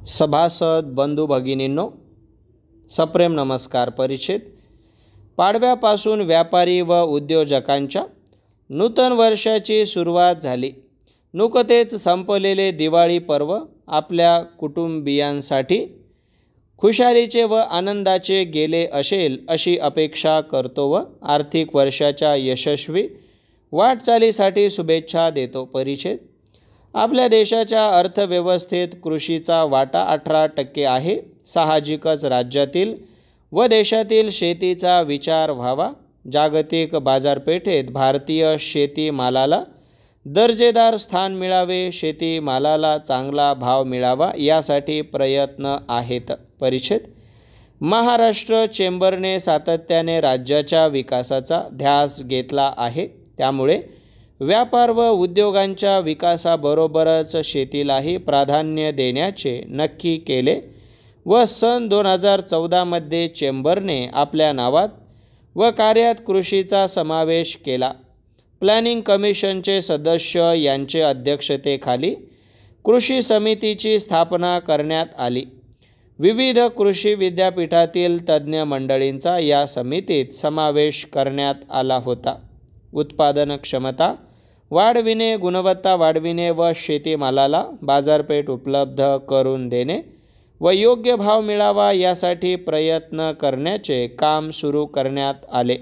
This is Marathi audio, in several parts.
सभासद बंधू भगिनींनो, सप्रेम नमस्कार. परिचित पाडव्यापासून व्यापारी व उद्योजकांच्या नूतन वर्षाची सुरुवात झाली. नुकतेच संपलेले दिवाळी पर्व आपल्या कुटुंबियांसाठी खुशालीचे व आनंदाचे गेले असेल अशी अपेक्षा करतो व आर्थिक वर्षाच्या यशस्वी वाटचालीसाठी शुभेच्छा देतो. परिचित आपल्या देशाच्या अर्थव्यवस्थेत कृषीचा वाटा 18% आहे. साहजिकच राज्यातील व देशातील शेतीचा विचार व्हावा. जागतिक बाजारपेठेत भारतीय शेतीमालाला दर्जेदार स्थान मिळावे, शेतीमालाला चांगला भाव मिळावा यासाठी प्रयत्न आहेत. परिचित महाराष्ट्र चेंबरने सातत्याने राज्याच्या विकासाचा ध्यास घेतला आहे. त्यामुळे व्यापार व उद्योगांच्या विकासाबरोबरच शेतीलाही प्राधान्य देण्याचे नक्की केले व सन 2014 मध्ये चेंबरने आपल्या नावात व कार्यात कृषीचा समावेश केला. प्लॅनिंग कमिशनचे सदस्य यांचे अध्यक्षतेखाली कृषी समितीची स्थापना करण्यात आली. विविध कृषी विद्यापीठातील तज्ज्ञ मंडळींचा या समितीत समावेश करण्यात आला होता. उत्पादन क्षमता वाढविणे, गुणवत्ता वाढविणे व शेतीमालाला बाजारपेठ उपलब्ध करून देणे व योग्य भाव मिळावा यासाठी प्रयत्न करण्याचे काम सुरू करण्यात आले.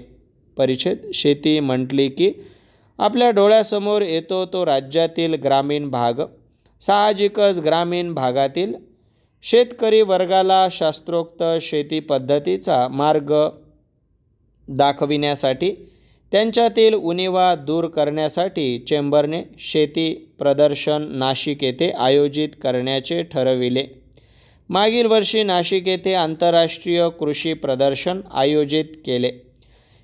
परिचित शेती म्हटली की आपल्या डोळ्यासमोर येतो तो राज्यातील ग्रामीण भाग. साहजिकच ग्रामीण भागातील शेतकरी वर्गाला शास्त्रोक्त शेती पद्धतीचा मार्ग दाखविण्यासाठी, त्यांच्यातील उणिवा दूर करण्यासाठी चेंबरने शेती प्रदर्शन नाशिक येथे आयोजित करण्याचे ठरविले. मागील वर्षी नाशिक येथे आंतरराष्ट्रीय कृषी प्रदर्शन आयोजित केले.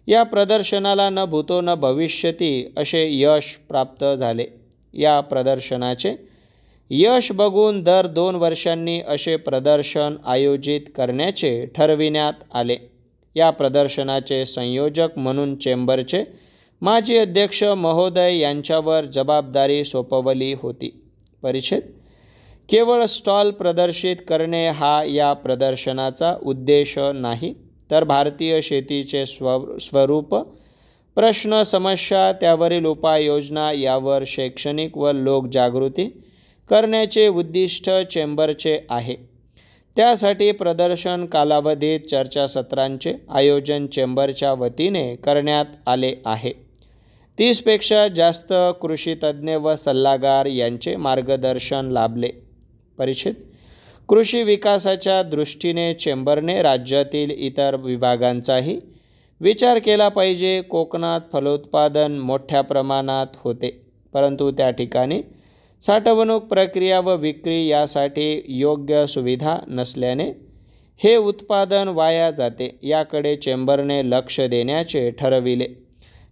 या प्रदर्शनाला न भूतो न भविष्यती असे यश प्राप्त झाले. या प्रदर्शनाचे यश बघून दर 2 वर्षांनी असे प्रदर्शन आयोजित करण्याचे ठरविण्यात आले. या प्रदर्शनाचे संयोजक म्हणून चेंबरचे माजी अध्यक्ष महोदय यांच्यावर जबाबदारी सोपवली होती. परिचित केवळ स्टॉल प्रदर्शित करणे हा या प्रदर्शनाचा उद्देश नाही, तर भारतीय शेतीचे स्वरूप, प्रश्न, समस्या, त्यावरील उपाययोजना यावर शैक्षणिक व लोकजागृती करण्याचे उद्दिष्ट चेंबरचे आहे. त्यासाठी प्रदर्शन कालावधीत चर्चासत्रांचे आयोजन चेंबरच्या वतीने करण्यात आले आहे. 30 पेक्षा जास्त कृषीतज्ज्ञ व सल्लागार यांचे मार्गदर्शन लाभले. परिचित कृषी विकासाच्या दृष्टीने चेंबरने राज्यातील इतर विभागांचाही विचार केला पाहिजे. कोकणात फलोत्पादन मोठ्या प्रमाणात होते, परंतु त्या ठिकाणी साठवणूक, प्रक्रिया व विक्री यासाठी योग्य सुविधा नसल्याने हे उत्पादन वाया जाते. याकडे चेंबरने लक्ष देण्याचे ठरविले.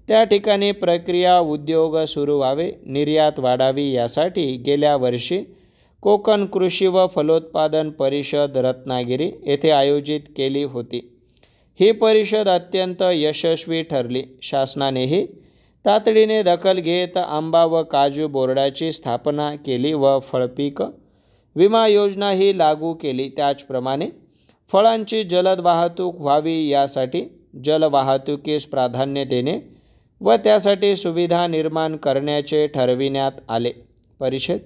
त्या ठिकाणी प्रक्रिया उद्योग सुरू व्हावे, निर्यात वाढावी यासाठी गेल्या वर्षी कोकण कृषी व फलोत्पादन परिषद रत्नागिरी येथे आयोजित केली होती. ही परिषद अत्यंत यशस्वी ठरली. शासनानेही तातडीने दखल घेत आंबा व काजू बोर्डाची स्थापना केली व फळपीक विमा योजनाही लागू केली. त्याचप्रमाणे फळांची जलद वाहतूक व्हावी यासाठी जलवाहतुकीस प्राधान्य देणे व त्यासाठी सुविधा निर्माण करण्याचे ठरविण्यात आले. परिषद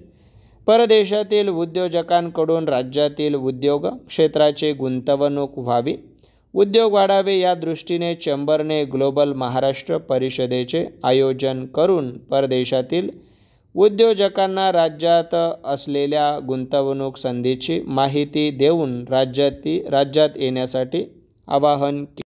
परदेशातील उद्योजकांकडून राज्यातील उद्योग क्षेत्राची गुंतवणूक व्हावी, उद्योग वाढावे या दृष्टीने चेंबरने ग्लोबल महाराष्ट्र परिषदेचे आयोजन करून परदेशातील उद्योजकांना राज्यात असलेल्या गुंतवणूक संधीची माहिती देऊन राज्यात येण्यासाठी आवाहन केले.